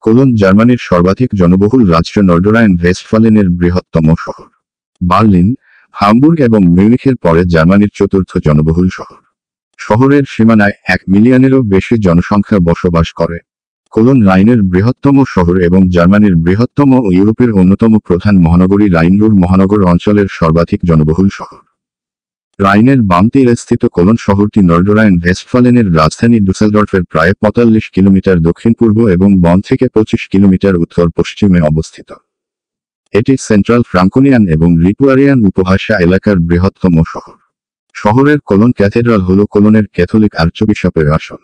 Colon জার্মানির সর্বাধিক জনবহুল রাজ্য নর্ডরাইন ভেস্টফালেনের বৃহত্তম শহর। বার্লিন, হামবুর্গ এবং মিউনিখের পরে জার্মানির চতুর্থ জনবহুল শহর। শহরের সীমানায় 1 মিলিয়নেরও বেশি জনসংখ্যা বসবাস করে। কোলন রাইনের বৃহত্তম শহর এবং জার্মানির বৃহত্তম ও ইউরোপের অন্যতম প্রধান মহানগরী রাইন-রুর মহানগর অঞ্চলের সর্বাধিক জনবহুল শহর। রাইনের বাম তীরে স্থিত কোলন শহরটি নর্ডরাইন ভেস্টফালেনের রাজধানী ডুসেলডর্ফের প্রায় 45 কিলোমিটার দক্ষিণ-পূর্ব এবং বন থেকে 25 কিলোমিটার উত্তর-পশ্চিমে অবস্থিত। এটি সেন্ট্রাল ফ্রাঙ্কোনিয়ান এবং লিপুয়ারিয়ান উপভাষা এলাকার বৃহত্তম শহর। শহরের কোলন ক্যাথেড্রাল হল কোলনের ক্যাথলিক আর্চবিশপের আসন।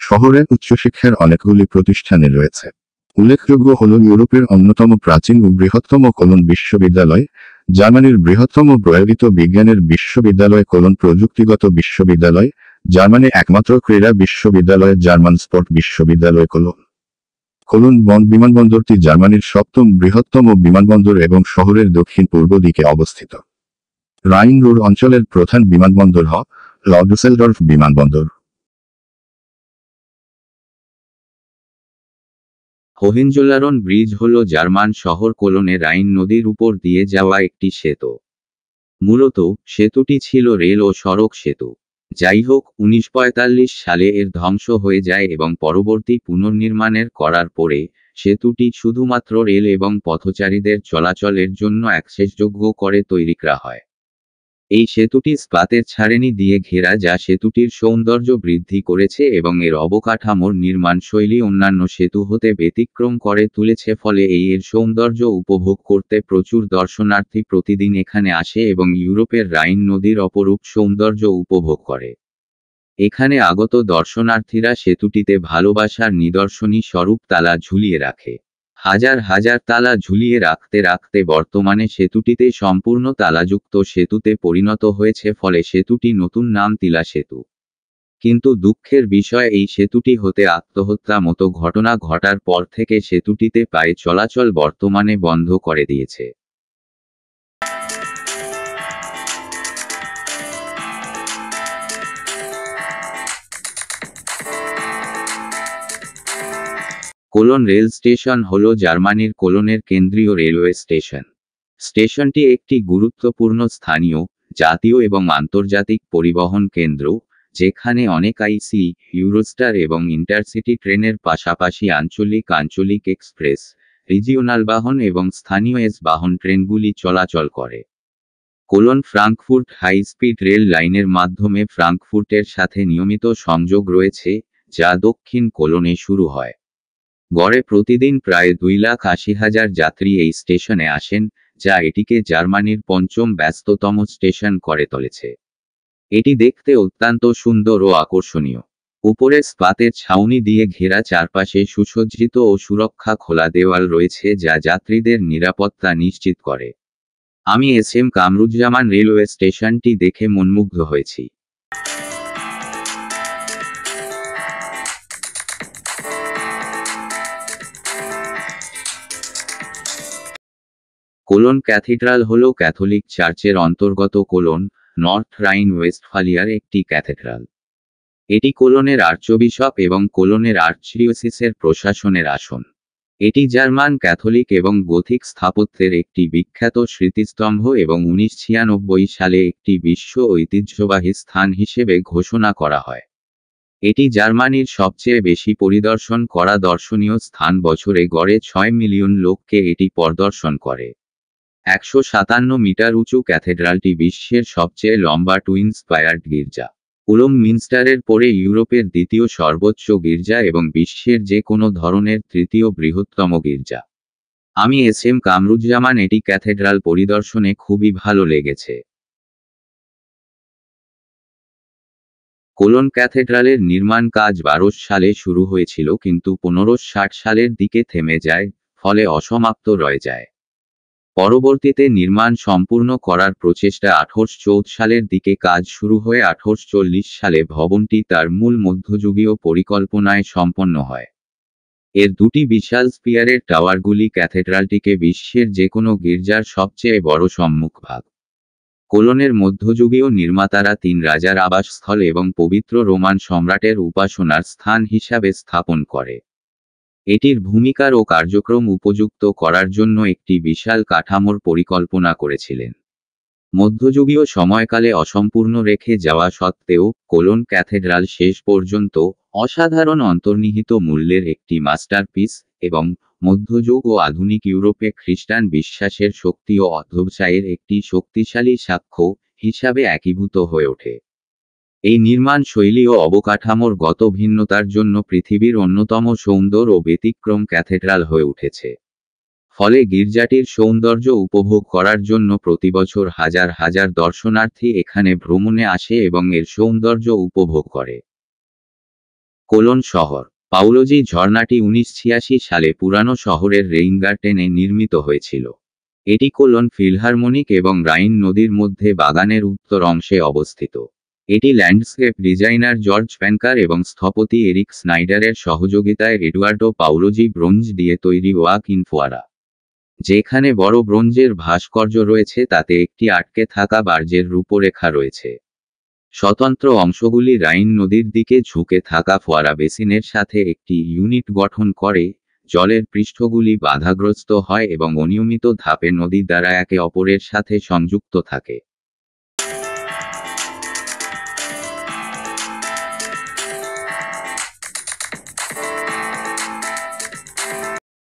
শহরে উচ্চশিক্ষার অনেকগুলি প্রতিষ্ঠানে রয়েছে। উল্লেখযোগ্য হল ইউরোপের অন্যতম প্রাচীন ও বৃহত্তম কোলন বিশ্ববিদ্যালয়, জার্মানির বৃহত্তম প্রয়োগিত বিজ্ঞানের বিশ্ববিদ্যালয় কোলন প্রযুক্তিগত বিশ্ববিদ্যালয়, জার্মানি একমাত্র ক্রীড়া বিশ্ববিদ্যালয় জার্মান স্পোর্ট বিশ্ববিদ্যালয় কোলন। কোলন বিমানবন্দরটি জার্মানির 7ম বৃহত্তম বিমানবন্দর এবং শহরের দক্ষিণ-পূর্ব দিকে অবস্থিত। রাইন-রুর অঞ্চলের প্রধান বিমানবন্দর হল ডুসেলডর্ফ বিমানবন্দর। হোহেনজোলারন ব্রিজ হল জার্মান শহর কোলনে রাইন নদীর উপর দিয়ে যাওয়া একটি সেতু। মূলত সেতুটি ছিল রেল ও সড়ক সেতু। যাই হোক, 1945 সালে এর ধ্বংস হয়ে যায় এবং পরবর্তী পুনর্নির্মাণের করার পরে সেতুটি শুধুমাত্র রেল এবং পথচারীদের চলাচলের জন্য অ্যাক্সেসযোগ্য করে তৈরি করা হয়। এই সেতুটি স্পাতের ছাড়েনি দিয়ে ঘেরা, যা সেতুটির সৌন্দর্য বৃদ্ধি করেছে এবং এর অবকাঠামোর নির্মাণশৈলী অন্যান্য সেতু হতে ব্যতিক্রম করে তুলেছে, ফলে এর সৌন্দর্য উপভোগ করতে প্রচুর দর্শনার্থী প্রতিদিন এখানে আসে এবং ইউরোপের রাইন নদীর অপরূপ সৌন্দর্য উপভোগ করে। এখানে আগত দর্শনার্থীরা সেতুটিতে ভালোবাসার নিদর্শনী স্বরূপ তালা ঝুলিয়ে রাখে। হাজার হাজার তালা ঝুলিয়ে রাখতে রাখতে বর্তমানে সেতুটিতে সম্পূর্ণ তালাযুক্ত সেতুতে পরিণত হয়েছে, ফলে সেতুটি নতুন নাম তিলা সেতু। কিন্তু দুঃখের বিষয়, এই সেতুটি হতে আত্মহত্যা মতো ঘটনা ঘটার পর থেকে সেতুটিতে পায়ে চলাচল বর্তমানে বন্ধ করে দিয়েছে। কোলন রেল স্টেশন হল জার্মানির কোলনের কেন্দ্রীয় রেলওয়ে স্টেশন। স্টেশনটি একটি গুরুত্বপূর্ণ স্থানীয়, জাতীয় এবং আন্তর্জাতিক পরিবহন কেন্দ্র, যেখানে অনেক আইসি, ইউরোস্টার এবং ইন্টারসিটি ট্রেনের পাশাপাশি আঞ্চলিক এক্সপ্রেস, রিজিওনাল বাহন এবং স্থানীয় এস বাহন ট্রেনগুলি চলাচল করে। Koln Frankfurt high speed rail লাইনের মাধ্যমে ফ্রাঙ্কফুর্টের সাথে নিয়মিত সংযোগ রয়েছে, যা দক্ষিণ কোলনে শুরু হয়। গড়ে প্রতিদিন প্রায় 2,80,000 যাত্রী এই স্টেশনে আসেন, যা এটিকে জার্মানির 5ম ব্যস্ততম স্টেশন করে তুলেছে। এটি দেখতে অত্যন্ত সুন্দর ও আকর্ষণীয়। উপরে স্পাতের ছাউনি দিয়ে ঘেরা, চারপাশে সুসজ্জিত ও সুরক্ষা খোলা দেওয়াল রয়েছে, যা যাত্রীদের নিরাপত্তা নিশ্চিত করে। আমি এসএম কামরুজ্জামান রেলওয়ে স্টেশনটি দেখে মনমুগ্ধ হয়েছি। কোলন ক্যাথিড্রাল হল ক্যাথলিক চার্চের অন্তর্গত কোলন, নর্থ রাইন ওয়েস্টফালিয়ার একটি ক্যাথেড্রাল। এটি কোলনের আর্চবিশপ এবং কোলনের আর্চডিওসিসের প্রশাসনের আসন। এটি জার্মান ক্যাথলিক এবং গোথিক স্থাপত্যের একটি বিখ্যাত স্মৃতিস্তম্ভ এবং 1996 সালে একটি বিশ্ব ঐতিহ্যবাহী স্থান হিসেবে ঘোষণা করা হয়। এটি জার্মানির সবচেয়ে বেশি পরিদর্শন করা দর্শনীয় স্থান, বছরে গড়ে 6 মিলিয়ন লোককে এটি পরিদর্শন করে। 157 মিটার উঁচু ক্যাথেড্রালটি বিশ্বের সবচেয়ে লম্বা টুইন স্পায়ার্ড গির্জা। উলম মিনস্টারের পরে ইউরোপের দ্বিতীয় সর্বোচ্চ গির্জা এবং বিশ্বের যে কোনো ধরনের তৃতীয় বৃহত্তম গির্জা। আমি এসএম কামরুজ্জামান এটি ক্যাথেড্রাল পরিদর্শনে খুবই ভালো লেগেছে। কোলন ক্যাথেড্রালের নির্মাণ কাজ 1200 সালে শুরু হয়েছিল, কিন্তু 1560 সালের দিকে থেমে যায়, ফলে অসমাপ্ত রয়ে যায়। পরবর্তীতে নির্মাণ সম্পূর্ণ করার প্রচেষ্টা 1814 সালের দিকে কাজ শুরু হয়ে 1840 সালে ভবনটি তার মূল মধ্যযুগীয় পরিকল্পনায় সম্পন্ন হয়। এর দুটি বিশাল স্পিয়ারের টাওয়ারগুলি ক্যাথেড্রালটিকে বিশ্বের যে কোনো গির্জার সবচেয়ে বড় সম্মুখভাগ। কোলনের মধ্যযুগীয় নির্মাতারা 3 রাজার আবাসস্থল এবং পবিত্র রোমান সম্রাটের উপাসনার স্থান হিসাবে স্থাপন করে। এটির ভূমিকার ও কার্যক্রম উপযুক্ত করার জন্য একটি বিশাল কাঠামোর পরিকল্পনা করেছিলেন। মধ্যযুগীয় সময়কালে অসম্পূর্ণ রেখে যাওয়া সত্ত্বেও কোলন ক্যাথেড্রাল শেষ পর্যন্ত অসাধারণ অন্তর্নিহিত মূল্যের একটি মাস্টারপিস এবং মধ্যযুগ ও আধুনিক ইউরোপে খ্রিস্টান বিশ্বাসের শক্তি ও অধ্যবসায়ের একটি শক্তিশালী সাক্ষ্য হিসাবে একীভূত হয়ে ওঠে। এই নির্মাণ শৈলী ও অবকাঠামোর গত ভিন্নতার জন্য পৃথিবীর অন্যতম সুন্দর ও ব্যতিক্রম ক্যাথেড্রাল হয়ে উঠেছে। ফলে গির্জাটির সৌন্দর্য উপভোগ করার জন্য প্রতিবছর হাজার হাজার দর্শনার্থী এখানে ভ্রমণে আসে এবং এর সৌন্দর্য উপভোগ করে। কোলন শহর। পাউলোজি ঝর্ণাটি 1986 সালে পুরানো শহরের রেইনগার্টেনে নির্মিত হয়েছিল। এটি কোলন ফিলহারমোনিক এবং রাইন নদীর মধ্যে বাগানের উত্তর অংশে অবস্থিত। এটি ল্যান্ডস্কেপ ডিজাইনার জর্জ প্যানকার এবং স্থপতি এরিক স্নাইডারের সহযোগিতায় এডুয়ার্ডো পাউলোজি ব্রোঞ্জ দিয়ে তৈরি ওয়াক ইন ফোয়ারা। যেখানে বড় ব্রোঞ্জের ভাস্কর্য রয়েছে তাতে একটি আটকে থাকা বার্জের রূপরেখা রয়েছে। স্বতন্ত্র অংশগুলি রাইন নদীর দিকে ঝুঁকে থাকা ফোয়ারা বেসিনের সাথে একটি ইউনিট গঠন করে, জলের পৃষ্ঠগুলি বাধাগ্রস্ত হয় এবং অনিয়মিত ধাপে নদী দ্বারা একে অপরের সাথে সংযুক্ত থাকে।